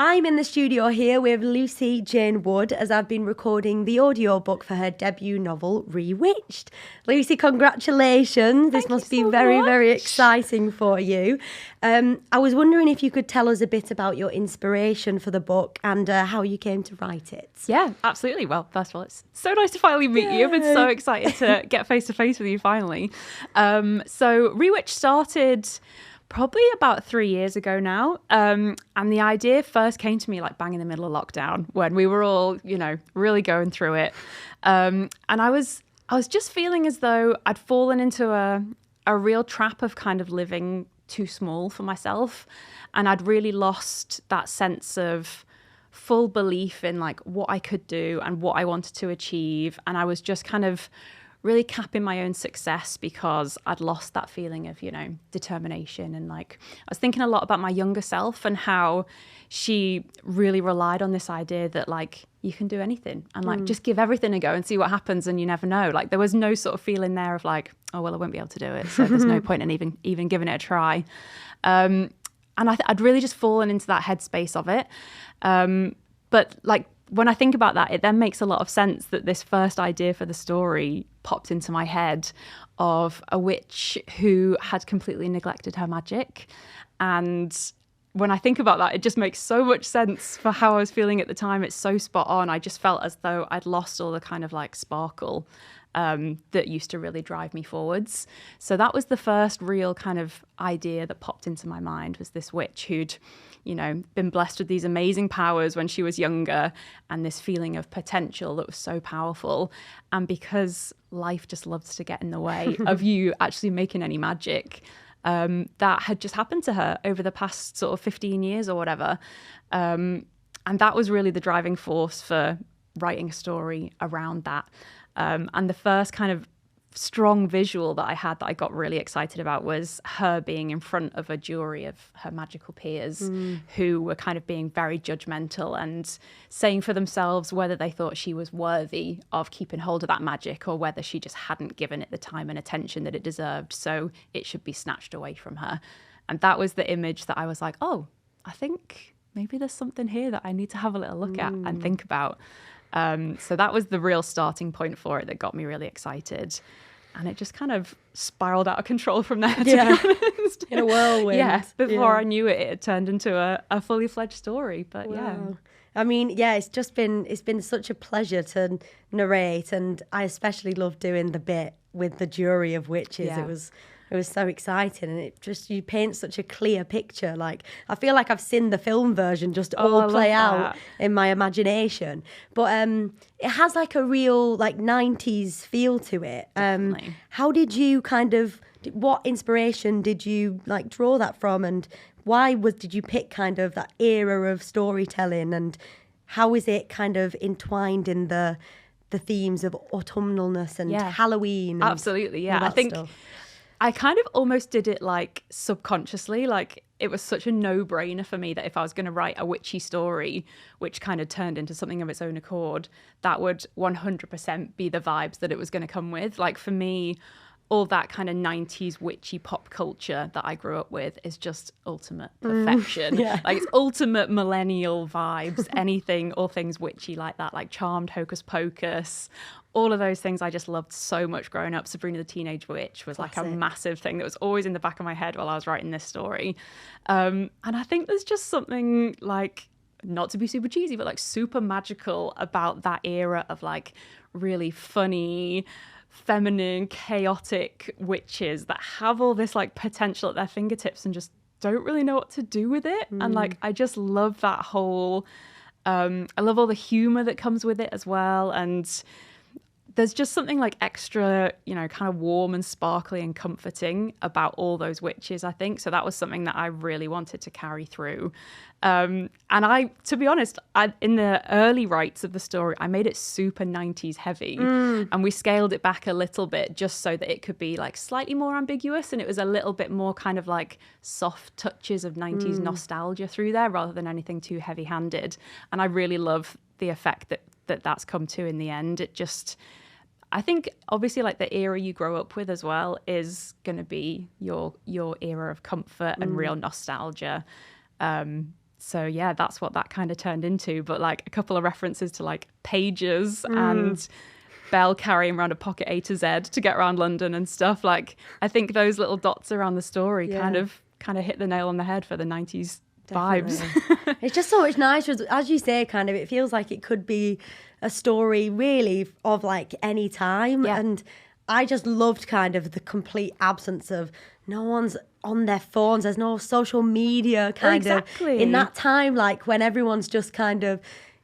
I'm in the studio here with Lucy Jane Wood as I've been recording the audiobook for her debut novel, Rewitched. Lucy, congratulations. This must be very, very exciting for you. I was wondering if you could tell us a bit about your inspiration for the book and how you came to write it. Yeah, absolutely. Well, first of all, it's so nice to finally meet you. I've been so excited to get face to face with you finally. So Rewitched started probably about 3 years ago now. And the idea first came to me like bang in the middle of lockdown when we were all, really going through it. And I was just feeling as though I'd fallen into a real trap of kind of living too small for myself. And I'd really lost that sense of full belief in like what I could do and what I wanted to achieve. And I was just kind of really capping my own success because I'd lost that feeling of, determination. And like, I was thinking a lot about my younger self and how she really relied on this idea that like, you can do anything and like, just give everything a go and see what happens. And you never know. Like there was no sort of feeling there of like, oh, well, I won't be able to do it. So there's no point in even giving it a try. And I'd really just fallen into that headspace of it. But like, when I think about that, it then makes a lot of sense that this first idea for the story popped into my head of a witch who had completely neglected her magic. And when I think about that, it just makes so much sense for how I was feeling at the time. It's so spot on. I just felt as though I'd lost all the kind of like sparkle that used to really drive me forwards. So that was the first real kind of idea that popped into my mind, was this witch who'd been blessed with these amazing powers when she was younger and this feeling of potential that was so powerful. And because life just loves to get in the way of you actually making any magic, that had just happened to her over the past sort of 15 years or whatever. And that was really the driving force for writing a story around that. And the first kind of strong visual that I had that I got really excited about was her being in front of a jury of her magical peers who were kind of being very judgmental and saying for themselves whether they thought she was worthy of keeping hold of that magic or whether she just hadn't given it the time and attention that it deserved, so it should be snatched away from her. And that was the image that I was like, oh, I think maybe there's something here that I need to have a little look at and think about. So that was the real starting point for it that got me really excited. And it just kind of spiraled out of control from there, to be honest. In a whirlwind. Yeah, before I knew it, it turned into a fully fledged story. But yeah. I mean, it's been such a pleasure to narrate, and I especially love doing the bit with the jury of witches. Yeah. It was so exciting, and you paint such a clear picture. Like, I feel like I've seen the film version just all play out in my imagination. But it has like a real like 90s feel to it. How did you what inspiration did you like draw that from, and did you pick kind of that era of storytelling, and how is it kind of entwined in the themes of autumnalness and Halloween? And absolutely, yeah. I think stuff? I kind of almost did it like subconsciously, like it was such a no-brainer for me that if I was going to write a witchy story, which kind of turned into something of its own accord, that would 100% be the vibes that it was going to come with. Like for me, all that kind of 90s witchy pop culture that I grew up with is just ultimate perfection. Like it's ultimate millennial vibes, anything, all things witchy like that, like Charmed, Hocus Pocus, all of those things I just loved so much growing up. Sabrina the Teenage Witch was like a massive thing that was always in the back of my head while I was writing this story. And I think there's just something like, not to be super cheesy, but like super magical about that era of like really funny, feminine, chaotic witches that have all this like potential at their fingertips and just don't really know what to do with it. And like, I just love that whole, I love all the humor that comes with it as well. And there's just something like extra, kind of warm and sparkly and comforting about all those witches, I think. So that was something that I really wanted to carry through. And to be honest, in the early writes of the story, I made it super 90s heavy and we scaled it back a little bit just so that it could be like slightly more ambiguous. And it was a little bit more kind of like soft touches of 90s nostalgia through there rather than anything too heavy handed. And I really love the effect that's come to in the end. It just, I think obviously like the era you grow up with as well is going to be your era of comfort and real nostalgia. So yeah, that's what that kind of turned into. But like a couple of references to like pages and Belle carrying around a pocket A to Z to get around London and stuff. Like I think those little dots around the story kind of hit the nail on the head for the 90s vibes. It's just so much nicer, as you say, kind of, it feels like it could be a story really of like any time. And I just loved kind of the complete absence of no one's on their phones. There's no social media kind of in that time, like when everyone's just kind of,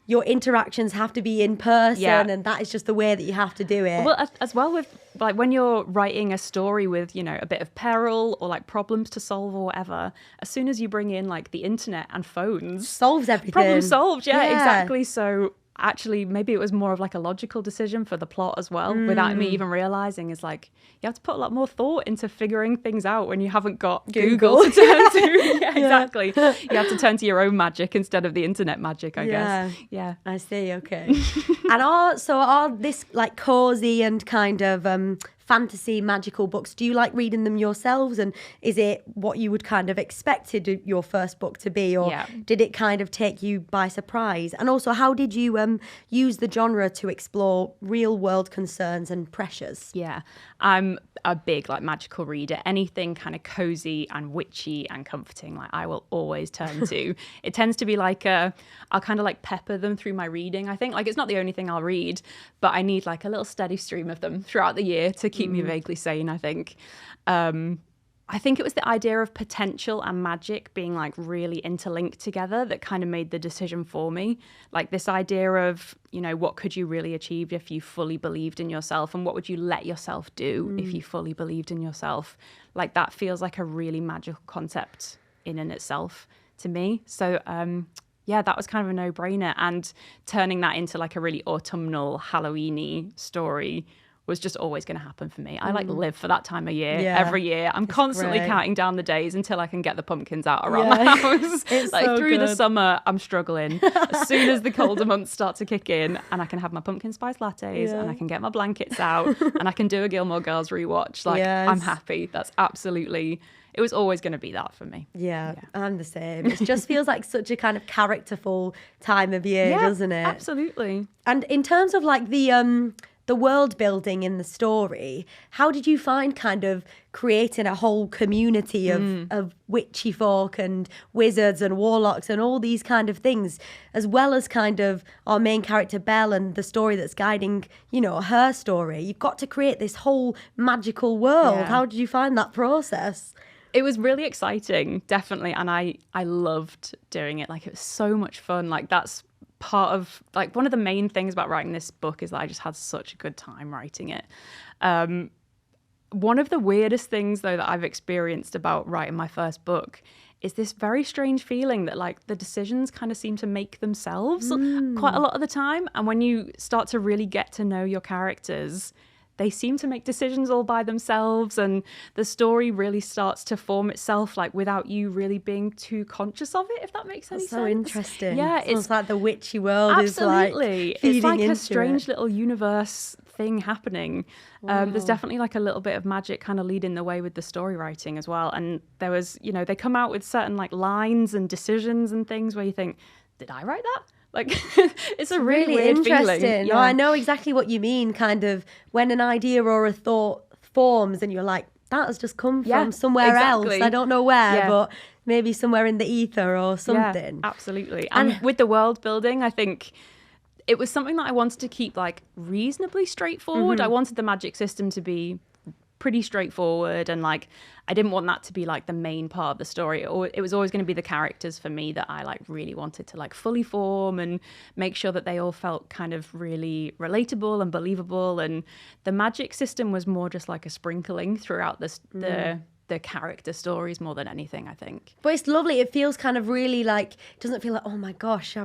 your interactions have to be in person and that is just the way that you have to do it. Well, as well with like when you're writing a story with, you know, a bit of peril or like problems to solve or whatever, as soon as you bring in like the internet and phones, solves everything. Problem solved, exactly. So actually maybe it was more of like a logical decision for the plot as well, without me even realizing. Is like you have to put a lot more thought into figuring things out when you haven't got Google to turn to. Exactly. You have to turn to your own magic instead of the internet magic, I guess. Yeah, I see. Okay. And are this like cozy and kind of fantasy magical books, do you like reading them yourselves, and is it what you would kind of expected your first book to be, or did it kind of take you by surprise? And also, how did you use the genre to explore real world concerns and pressures? I'm a big like magical reader. Anything kind of cozy and witchy and comforting, like I will always turn to. It tends to be like I'll kind of like pepper them through my reading. I think like it's not the only thing I'll read, but I need like a little steady stream of them throughout the year to keep me vaguely sane, I think. I think it was the idea of potential and magic being like really interlinked together that kind of made the decision for me. Like this idea of, you know, what could you really achieve if you fully believed in yourself, and what would you let yourself do if you fully believed in yourself? Like that feels like a really magical concept in and itself to me. So that was kind of a no-brainer, and turning that into like a really autumnal, Halloween-y story was just always going to happen for me. I like live for that time of year every year. I'm constantly counting down the days until I can get the pumpkins out around the house. It's like so through good. the summer, I'm struggling. As soon as the colder months start to kick in and I can have my pumpkin spice lattes and I can get my blankets out and I can do a Gilmore Girls rewatch, like I'm happy. That's absolutely... It was always going to be that for me. Yeah, I'm the same. It just feels like such a kind of characterful time of year, doesn't it? Absolutely. And in terms of like the world building in the story, how did you find kind of creating a whole community of witchy folk and wizards and warlocks and all these kind of things, as well as kind of our main character Belle and the story that's guiding, you know, her story? You've got to create this whole magical world. How did you find that process? It was really exciting, definitely. And I loved doing it. Like, it was so much fun. Like, that's part of, like, one of the main things about writing this book is that I just had such a good time writing it. One of the weirdest things, though, that I've experienced about writing my first book is this very strange feeling that, like, the decisions kind of seem to make themselves quite a lot of the time. And when you start to really get to know your characters, they seem to make decisions all by themselves, and the story really starts to form itself, like, without you really being too conscious of it, if that makes any sense. So interesting. Yeah, it's like the witchy world absolutely. is like it's like into a strange little universe thing happening. There's definitely like a little bit of magic kind of leading the way with the story writing as well. And there was, you know, they come out with certain like lines and decisions and things where you think, did I write that? Like, it's a really weird interesting feeling. No, I know exactly what you mean, kind of when an idea or a thought forms and you're like, that has just come from somewhere else. I don't know where, but maybe somewhere in the ether or something. Yeah, absolutely. And with the world building, I think it was something that I wanted to keep like reasonably straightforward. I wanted the magic system to be pretty straightforward, and like I didn't want that to be like the main part of the story. It was always going to be the characters for me that I like really wanted to like fully form and make sure that they all felt kind of really relatable and believable. And the magic system was more just like a sprinkling throughout the character stories more than anything, I think. But it's lovely. It feels kind of really like, it doesn't feel like, oh my gosh,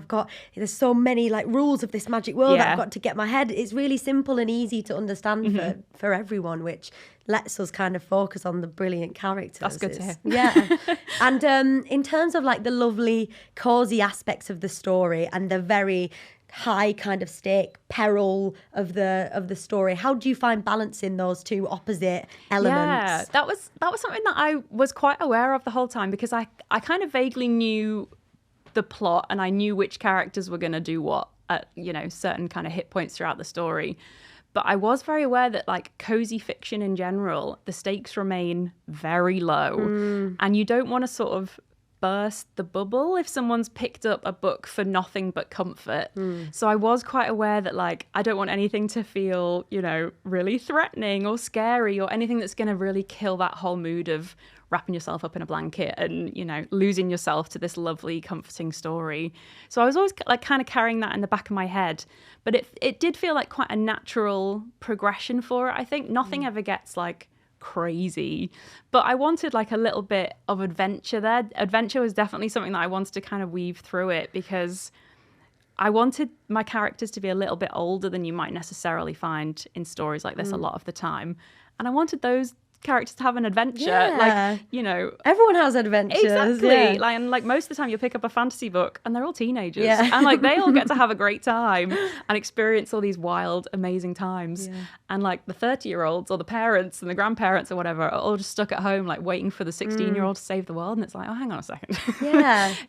there's so many like rules of this magic world that I've got to get my head. It's really simple and easy to understand for everyone, which lets us kind of focus on the brilliant characters. That's good to hear. Yeah. And in terms of like the lovely cozy aspects of the story and the very high kind of stake peril of the story, how do you find balancing those two opposite elements? That was something that I was quite aware of the whole time, because I kind of vaguely knew the plot and I knew which characters were going to do what at, you know, certain kind of hit points throughout the story. But I was very aware that, like, cozy fiction in general, the stakes remain very low. And you don't want to sort of burst the bubble if someone's picked up a book for nothing but comfort. So I was quite aware that, like, I don't want anything to feel, you know, really threatening or scary or anything that's going to really kill that whole mood of wrapping yourself up in a blanket and, you know, losing yourself to this lovely, comforting story. So I was always like kind of carrying that in the back of my head. But it did feel like quite a natural progression for it. I think nothing ever gets like crazy, but I wanted like a little bit of adventure there. Adventure was definitely something that I wanted to kind of weave through it because I wanted my characters to be a little bit older than you might necessarily find in stories like this a lot of the time. And I wanted those characters to have an adventure, like, you know, everyone has adventures, exactly. Like, and like most of the time you'll pick up a fantasy book and they're all teenagers, and like they all get to have a great time and experience all these wild, amazing times, and like the 30-year-olds or the parents and the grandparents or whatever are all just stuck at home like waiting for the 16-year-old to save the world, and it's like, oh, hang on a second.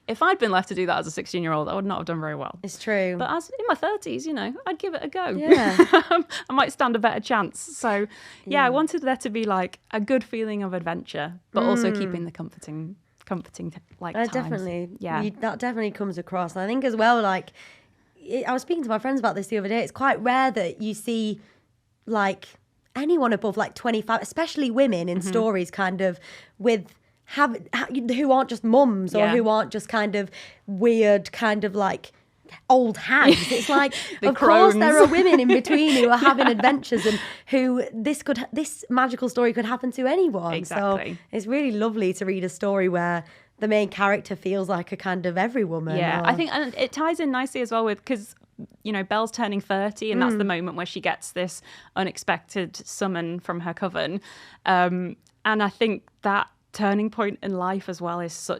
If I'd been left to do that as a 16-year-old, I would not have done very well. It's true. But as in my 30s, you know, I'd give it a go. I might stand a better chance. So I wanted there to be like a good feeling of adventure, but also keeping the comforting like times. Definitely, that definitely comes across. And I think as well, like, I was speaking to my friends about this the other day. It's quite rare that you see like anyone above like 25, especially women in stories, kind of with who aren't just mums or who aren't just kind of weird, kind of like old hags. It's like, of course there are women in between who are having adventures and who this magical story could happen to anyone. Exactly. So it's really lovely to read a story where the main character feels like a kind of every woman. I think, and it ties in nicely as well with, because, you know, Belle's turning 30 and that's the moment where she gets this unexpected summon from her coven. And I think that turning point in life as well is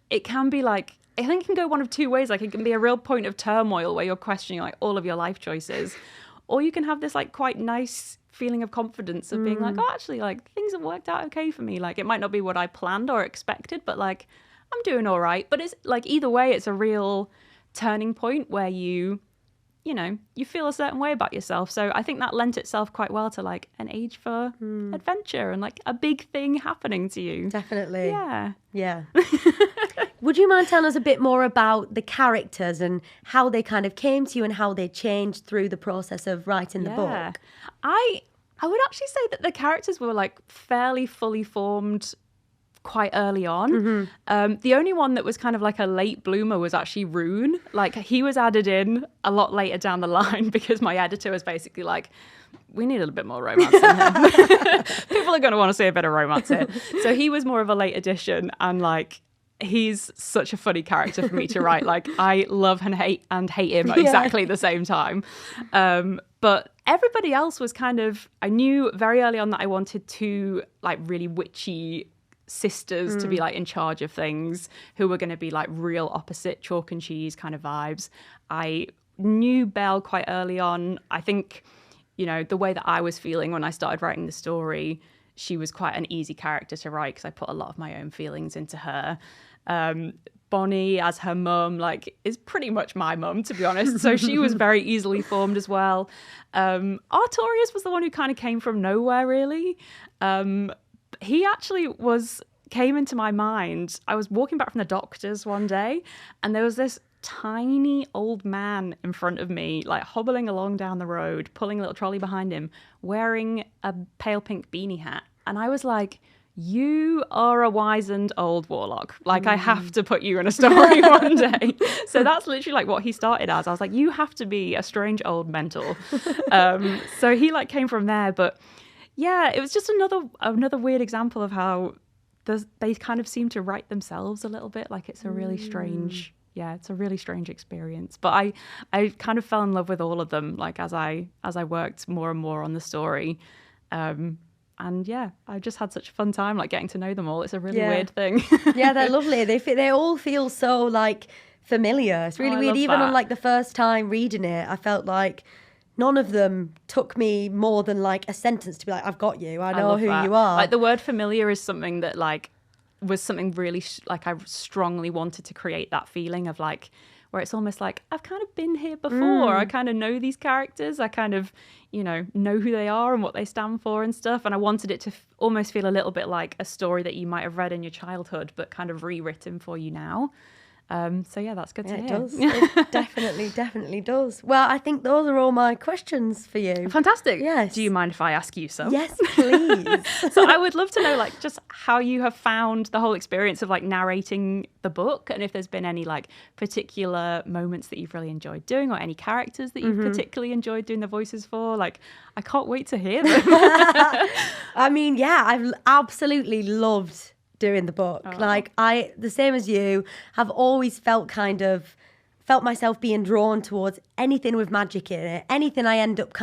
it can be like, I think it can go one of two ways. Like, it can be a real point of turmoil where you're questioning like all of your life choices, or you can have this like quite nice feeling of confidence of being like, oh, actually, like things have worked out okay for me. Like, it might not be what I planned or expected, but like I'm doing all right. But it's like, either way, it's a real turning point where you know, you feel a certain way about yourself. So I think that lent itself quite well to like an age for adventure and like a big thing happening to you. Definitely. Yeah. Would you mind telling us a bit more about the characters and how they kind of came to you and how they changed through the process of writing the book? I would actually say that the characters were like fairly fully formed quite early on. The only one that was kind of like a late bloomer was actually Rune. Like, he was added in a lot later down the line because my editor was basically like, we need a little bit more romance in here. People are going to want to see a bit of romance here. So he was more of a late addition, and like, he's such a funny character for me to write. Like, I love and hate him at exactly the same time. But everybody else was kind of, I knew very early on that I wanted two like really witchy sisters to be like in charge of things, who were going to be like real opposite chalk and cheese kind of vibes. I knew Belle quite early on. I think, you know, the way that I was feeling when I started writing the story, she was quite an easy character to write because I put a lot of my own feelings into her. Bonnie as her mum, like, is pretty much my mum, to be honest. So she was very easily formed as well. Artorius was the one who kind of came from nowhere, really. He actually came into my mind. I was walking back from the doctor's one day, and there was this tiny old man in front of me, like hobbling along down the road, pulling a little trolley behind him, wearing a pale pink beanie hat. And I was like, you are a wizened old warlock. Like, I have to put you in a story one day. So that's literally like what he started as. I was like, you have to be a strange old mental. So he like came from there. But yeah, it was just another weird example of how they kind of seem to write themselves a little bit. Like, it's a really strange, it's a really strange experience. But I kind of fell in love with all of them, like, as I worked more and more on the story. And yeah, I just had such a fun time, like, getting to know them all. It's a really weird thing. Yeah, they're lovely. They all feel so like familiar. It's really weird. Even on like the first time reading it, I felt like none of them took me more than like a sentence to be like, I've got you. I know who you are. Like, the word familiar is something that like was something really like I strongly wanted to create that feeling of like, where it's almost like I've kind of been here before. I kind of know these characters. I kind of, know who they are and what they stand for and stuff. And I wanted it to almost feel a little bit like a story that you might have read in your childhood, but kind of rewritten for you now. So yeah, that's good to hear. It does. It definitely does. Well, I think those are all my questions for you. Fantastic. Yes. Do you mind if I ask you some? Yes, please. So I would love to know, like, just how you have found the whole experience of like narrating the book, and if there's been any like particular moments that you've really enjoyed doing, or any characters that you've particularly enjoyed doing the voices for. Like, I can't wait to hear them. I mean, yeah, I've absolutely loved doing the book. Like, the same as you, have always felt myself being drawn towards anything with magic in it. Anything I end up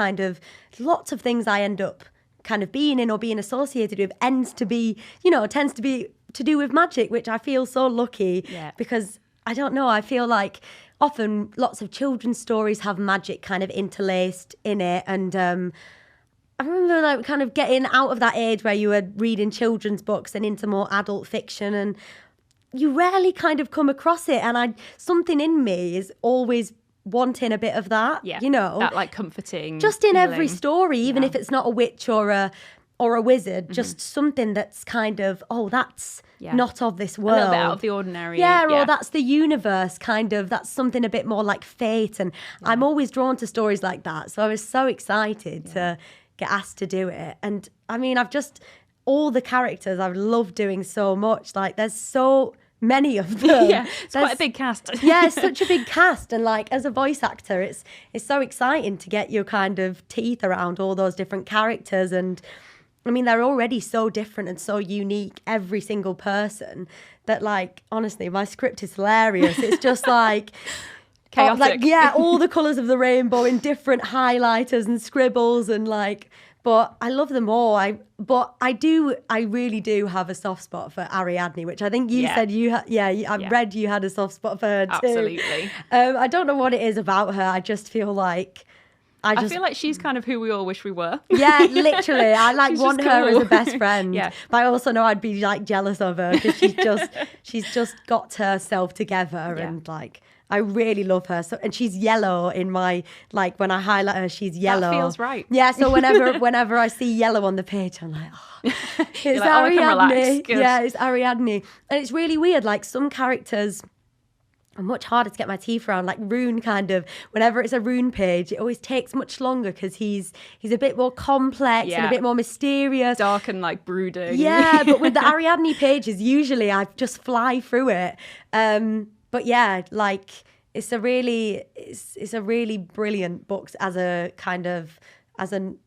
lots of things I end up kind of being in or being associated with tends to be to do with magic, which I feel so lucky because I don't know, I feel like often lots of children's stories have magic kind of interlaced in it, and I remember like kind of getting out of that age where you were reading children's books and into more adult fiction, and you rarely kind of come across it. And something in me is always wanting a bit of that, that like comforting, just in feeling. Every story, even if it's not a witch or a wizard, just something that's kind of, that's not of this world. A little bit out of the ordinary. Yeah, or that's the universe, kind of. That's something a bit more like fate. And I'm always drawn to stories like that. So I was so excited to get asked to do it. And I mean, all the characters I've loved doing so much. Like, there's so many of them. It's quite a big cast. It's such a big cast, and like as a voice actor, it's so exciting to get your kind of teeth around all those different characters. And I mean, they're already so different and so unique, every single person, that like, honestly, my script is hilarious. It's just like chaotic. All the colours of the rainbow in different highlighters and scribbles, and like, but I love them all. I really do have a soft spot for Ariadne, which I think you said you read you had a soft spot for her too. Absolutely. I don't know what it is about her. I just feel like I feel like she's kind of who we all wish we were. Yeah, literally. I like want her cool. as a best friend. Yeah. But I also know I'd be like jealous of her because she's just got herself together, and like, I really love her. So, and she's yellow in my, like, when I highlight her, she's yellow. That feels right. Yeah, so whenever I see yellow on the page, I'm like, it's like, Ariadne. I can relax. Good. Yeah, it's Ariadne. And it's really weird. Like, some characters are much harder to get my teeth around. Like Rune, kind of, whenever it's a Rune page, it always takes much longer because he's a bit more complex and a bit more mysterious. Dark and like brooding. Yeah, but with the Ariadne pages, usually I just fly through it. But yeah, like, it's a really brilliant book as a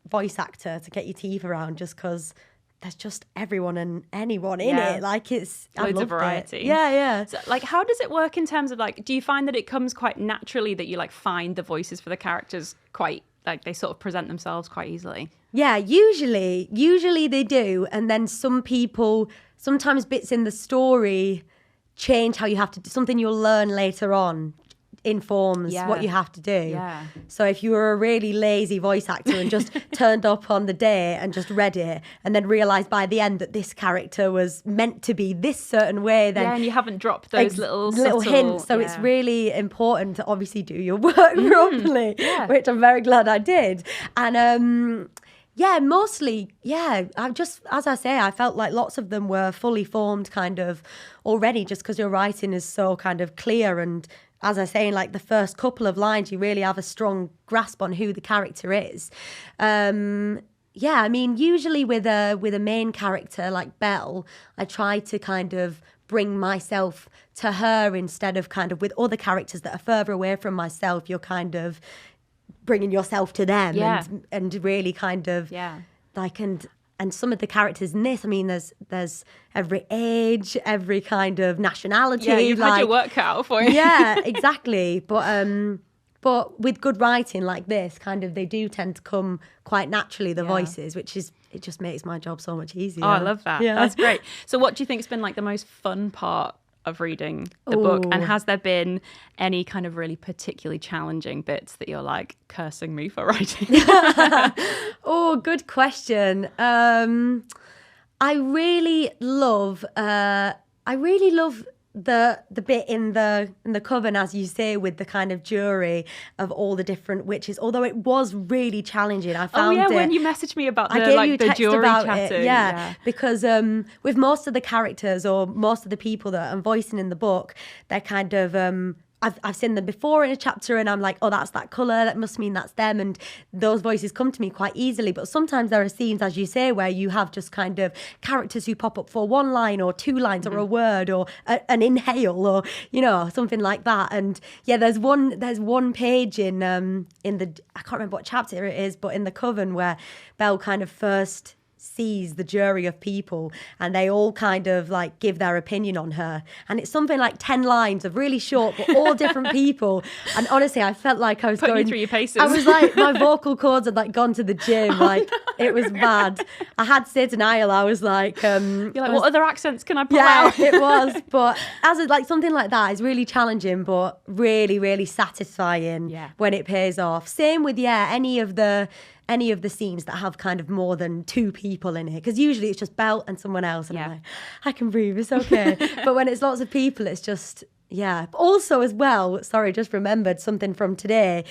voice actor to get your teeth around, just because there's just everyone and anyone in it. Like, it's loads of variety. Yeah. So, like, how does it work in terms of like, do you find that it comes quite naturally that you like find the voices for the characters quite, like, they sort of present themselves quite easily? Yeah, usually they do, and then sometimes bits in the story change how you have to do something. You'll learn later on informs what you have to do. Yeah. So if you were a really lazy voice actor and just turned up on the day and just read it and then realised by the end that this character was meant to be this certain way, then and you haven't dropped those little hints. So it's really important to obviously do your work properly, which I'm very glad I did. And mostly, I just, as I say, I felt like lots of them were fully formed kind of already, just because your writing is so kind of clear. And as I say, in like the first couple of lines, you really have a strong grasp on who the character is. I mean, usually with a main character like Belle, I try to kind of bring myself to her instead of kind of with other characters that are further away from myself. You're kind of bringing yourself to them and really kind of like, and some of the characters in this, I mean, there's every age, every kind of nationality. Yeah, you've had your work cut out for you. Yeah, exactly. But with good writing like this, kind of, they do tend to come quite naturally, the voices, it just makes my job so much easier. Oh, I love that. Yeah. That's great. So what do you think has been like the most fun part of reading the book, and has there been any kind of really particularly challenging bits that you're like cursing me for writing? Oh, good question. I really love I really love the bit in the coven, as you say, with the kind of jury of all the different witches, although it was really challenging. I found when you messaged me about I gave you a the text jury about chatting. it, yeah, because with most of the characters or most of the people that I'm voicing in the book, they're kind of I've seen them before in a chapter and I'm like, oh, that's that colour, that must mean that's them. And those voices come to me quite easily. But sometimes there are scenes, as you say, where you have just kind of characters who pop up for one line or two lines or a word or an inhale or, something like that. And yeah, there's one page in the, I can't remember what chapter it is, but in the coven where Belle kind of first sees the jury of people and they all kind of like give their opinion on her, and it's something like 10 lines of really short but all different people. And honestly, I felt like I was putting going you through your paces. I was like, my vocal cords had like gone to the gym. Like it was bad. I had to say to Niall, I was like you're like, what other accents can I pull out? It was. But like something like that is really challenging but really, really satisfying when it pays off. Same with any of the scenes that have kind of more than two people in it, because usually it's just Belle and someone else and I'm like, I can breathe, it's okay. But when it's lots of people, it's just also as well, sorry, just remembered something from today.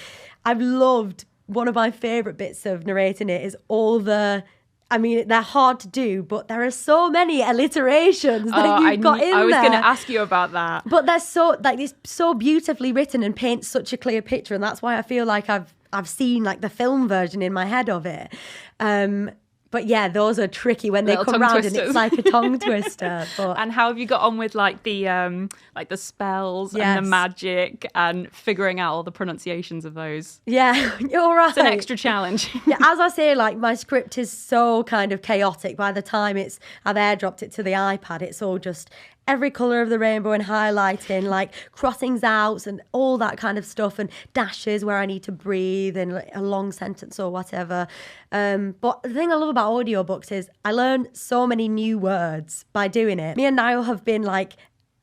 I've loved, one of my favourite bits of narrating it is all the, I mean, they're hard to do, but there are so many alliterations that you've got in there. I was going to ask you about that. But they're so, like, it's so beautifully written and paints such a clear picture, and that's why I feel like I've seen like the film version in my head of it. But yeah, those are tricky when they come round and it's like a tongue twister. But and how have you got on with like the spells and the magic and figuring out all the pronunciations of those? Yeah, you're right. It's an extra challenge. Yeah, as I say, like my script is so kind of chaotic. By the time I've airdropped it to the iPad, it's all just every colour of the rainbow and highlighting, like crossings out and all that kind of stuff, and dashes where I need to breathe and like a long sentence or whatever. But the thing I love about audiobooks is I learn so many new words by doing it. Me and Niall have been like,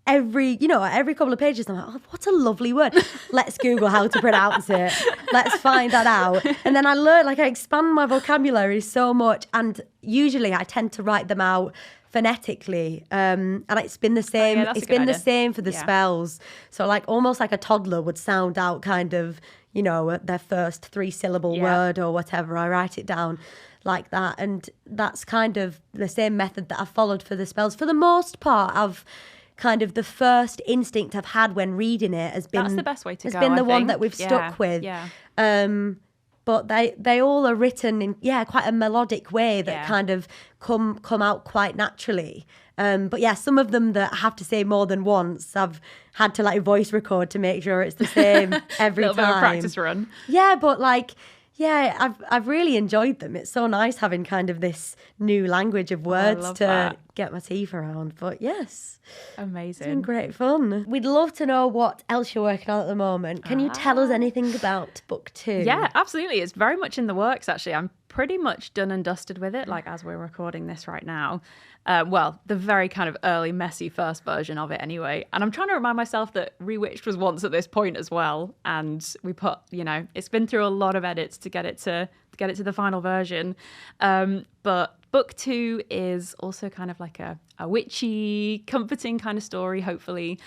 every couple of pages, I'm like, oh, what a lovely word. Let's Google how to pronounce it. Let's find that out. And then I learn, like I expand my vocabulary so much, and usually I tend to write them out phonetically, and it's been the same. It's been the same for the spells. So like almost like a toddler would sound out kind of, their first 3-syllable word or whatever. I write it down like that, and that's kind of the same method that I've followed for the spells. For the most part, I've kind of the first instinct I've had when reading it has been, that's the best way to go. Has been the one that we've stuck with. But they all are written in quite a melodic way that kind of come out quite naturally. But yeah, some of them that I have to say more than once, I've had to like voice record to make sure it's the same every time. Little bit of a practice run. Yeah, but like, I've really enjoyed them. It's so nice having kind of this new language of words to get my teeth around. But yes, amazing. It's been great fun. We'd love to know what else you're working on at the moment. Can you tell us anything about book 2? Yeah, absolutely. It's very much in the works, actually. I'm pretty much done and dusted with it, like as we're recording this right now. Well, the very kind of early, messy first version of it anyway. And I'm trying to remind myself that Rewitched was once at this point as well. And we put, it's been through a lot of edits to get it to the final version. But book 2 is also kind of like a witchy, comforting kind of story, hopefully.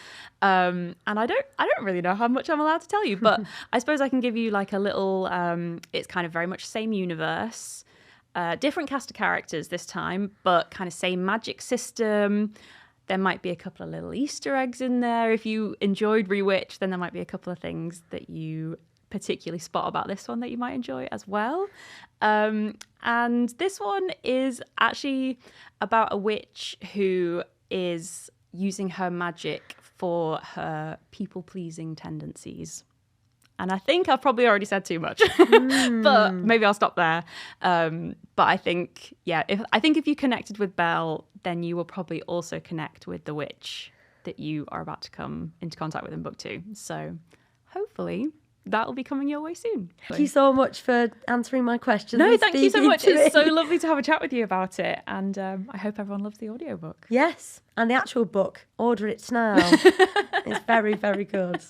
And I don't really know how much I'm allowed to tell you, but I suppose I can give you like a little, it's kind of very much same universe, different cast of characters this time, but kind of same magic system. There might be a couple of little Easter eggs in there. If you enjoyed Rewitched, then there might be a couple of things that you particularly spot about this one that you might enjoy as well. And this one is actually about a witch who is using her magic for her people-pleasing tendencies. And I think I've probably already said too much, but maybe I'll stop there. But I think, if you connected with Belle, then you will probably also connect with the witch that you are about to come into contact with in book 2. So hopefully that will be coming your way soon. Thank you so much for answering my questions. No, thank you so much. It's so lovely to have a chat with you about it. And I hope everyone loves the audiobook. Yes, and the actual book. Order it now. It's very, very good.